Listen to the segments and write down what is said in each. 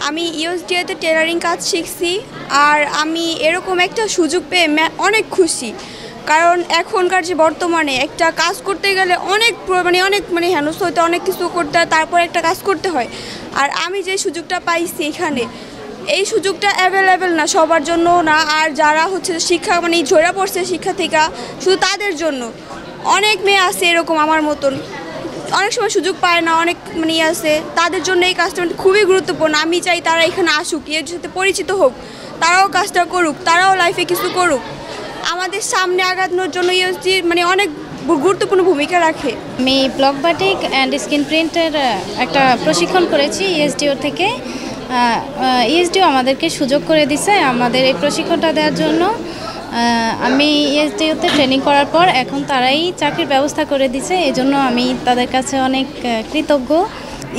আমি ইউএসডিএতে টেলারিং কাজ শিখছি আর আমি এরকম একটা সুযোগ পেয়ে অনেক খুশি। কারণ এখনকার যে বর্তমানে একটা কাজ করতে গেলে অনেক হেনস্থ হতে অনেক কিছু করতে হয়, তারপর একটা কাজ করতে হয়। আর আমি যে সুযোগটা পাইছি এখানে, এই সুযোগটা অ্যাভেলেবেল না, সবার জন্য না। আর যারা শিক্ষা ঝরে পড়ছে শিক্ষা থেকে, শুধু তাদের জন্য। অনেক মেয়ে আছে এরকম আমার মতন, অনেক সময় সুযোগ পায় না, অনেক আছে, তাদের জন্য এই কাজটা খুবই গুরুত্বপূর্ণ। আমি চাই তারা এখানে আসুক, এর সাথে পরিচিত হোক, তারাও কাজটা করুক, তারাও লাইফে কিছু করুক। আমাদের সামনে আগানোর জন্য ইউএসডি অনেক গুরুত্বপূর্ণ ভূমিকা রাখে। আমি ব্লক বাটিক অ্যান্ড স্ক্রিন প্রিন্টের একটা প্রশিক্ষণ করেছি ইএসডিও থেকে। ইএসডিও আমাদেরকে সুযোগ করে দিছে আমাদের এই প্রশিক্ষণটা দেওয়ার জন্য। আমি ইএসডিওতে ট্রেনিং করার পর এখন তারাই চাকরির ব্যবস্থা করে দিছে, এই জন্য আমি তাদের কাছে অনেক কৃতজ্ঞ।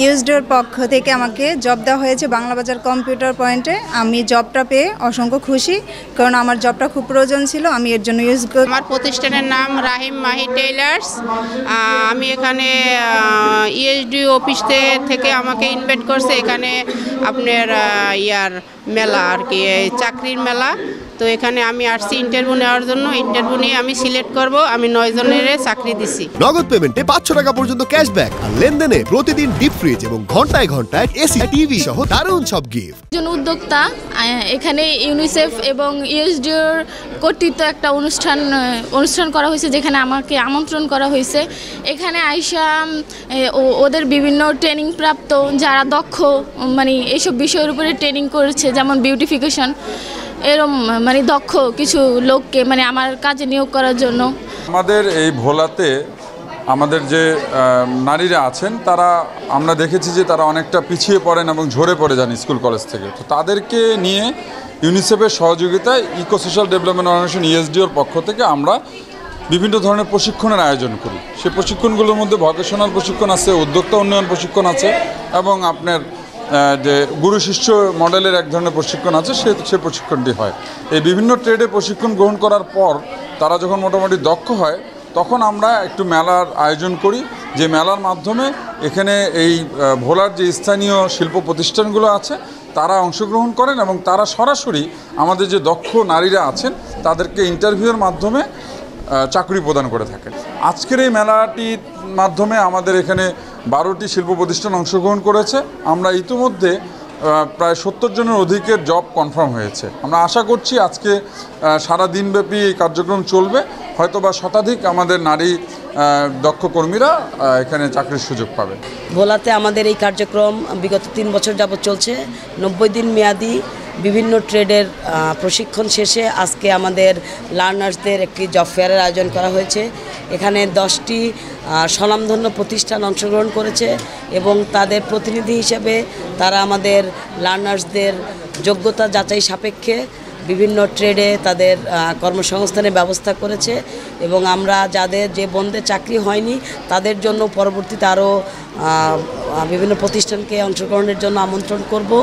ইউএসডিওর পক্ষ থেকে আমাকে জব দেওয়া হয়েছে বাংলাবাজার কম্পিউটার পয়েন্টে। আমি জবটা পেয়ে অসংখ্য খুশি, কারণ আমার জবটা খুব প্রয়োজন ছিল, আমি এর জন্য ইউজ করি। আমার প্রতিষ্ঠানের নাম রাহিম মাহি টেইলার্স। আমি এখানে ইএসডিও অফিস থেকে আমাকে ইনভাইট করছে এখানে আপনার মেলা আর কি, চাকরির মেলা। তো এখানে আমি আসছি ইন্টারভিউ নেওয়ার জন্য। ইন্টারভিউ নিয়ে আমি সিলেক্ট করব। আমি 9 জনের চাকরি দিছি। নগদ পেমেন্টে 500 টাকা পর্যন্ত ক্যাশব্যাক আর লেনদেনে প্রতিদিন ডিপ ফ্রিজ এবং ঘন্টায় ঘন্টায় এসি টিভি সহ দারুণ সব গিফট। একজন উদ্যোক্তা, এখানে ইউনিসেফ এবং ইউএসডিওর কর্তৃত্ব একটা অনুষ্ঠান করা হয়েছে, যেখানে আমাকে আমন্ত্রণ করা হয়েছে। এখানে আইসা ওদের বিভিন্ন ট্রেনিং প্রাপ্ত যারা দক্ষ এইসব বিষয়ের উপরে ট্রেনিং করেছে, যেমন বিউটিফিকেশন, এরম দক্ষ কিছু লোককে আমার কাজে নিয়োগ করার জন্য। আমাদের এই ভোলাতে আমাদের যে নারীরা আছেন তারা, আমরা দেখেছি যে তারা অনেকটা পিছিয়ে পড়েন এবং ঝরে পড়ে যান স্কুল কলেজ থেকে। তো তাদেরকে নিয়ে ইউনিসেফের সহযোগিতায় ইকোসোশ্যাল ডেভেলপমেন্ট অর্গানাইজেশন ইএসডিওর পক্ষ থেকে আমরা বিভিন্ন ধরনের প্রশিক্ষণের আয়োজন করি। সেই প্রশিক্ষণগুলোর মধ্যে ভোকেশনাল প্রশিক্ষণ আছে, উদ্যোক্তা উন্নয়ন প্রশিক্ষণ আছে এবং আপনার যে গুরু শিষ্য মডেলের এক ধরনের প্রশিক্ষণ আছে, সে প্রশিক্ষণটি হয়। এই বিভিন্ন ট্রেডে প্রশিক্ষণ গ্রহণ করার পর তারা যখন মোটামুটি দক্ষ হয়, তখন আমরা একটু মেলার আয়োজন করি, যে মেলার মাধ্যমে এখানে এই ভোলার যে স্থানীয় শিল্প প্রতিষ্ঠানগুলো আছে তারা অংশগ্রহণ করেন এবং তারা সরাসরি আমাদের যে দক্ষ নারীরা আছেন তাদেরকে ইন্টারভিউয়ের মাধ্যমে চাকরি প্রদান করে থাকেন। আজকের এই মেলাটির মাধ্যমে আমাদের এখানে 12টি শিল্প প্রতিষ্ঠান অংশগ্রহণ করেছে। আমরা ইতিমধ্যে প্রায় 70 জনের অধিকের জব কনফার্ম হয়েছে। আমরা আশা করছি আজকে সারা দিনব্যাপী এই কার্যক্রম চলবে, হয়তোবা শতাধিক আমাদের নারী দক্ষ কর্মীরা এখানে চাকরির সুযোগ পাবে। ভোলাতে আমাদের এই কার্যক্রম বিগত 3 বছর যাবৎ চলছে। 90 দিন মেয়াদি বিভিন্ন ট্রেডের প্রশিক্ষণ শেষে আজকে আমাদের লার্নার্সদের একটি জব ফেয়ারের আয়োজন করা হয়েছে। এখানে 10টি স্বনামধন্য প্রতিষ্ঠান অংশগ্রহণ করেছে এবং তাদের প্রতিনিধি হিসেবে তারা আমাদের লার্নার্সদের যোগ্যতা যাচাই সাপেক্ষে বিভিন্ন ট্রেডে তাদের কর্মসংস্থানের ব্যবস্থা করেছে এবং আমরা যে বোনদের চাকরি হয়নি তাদের জন্য পরবর্তীতে আরও বিভিন্ন প্রতিষ্ঠানকে অংশগ্রহণের জন্য আমন্ত্রণ করব।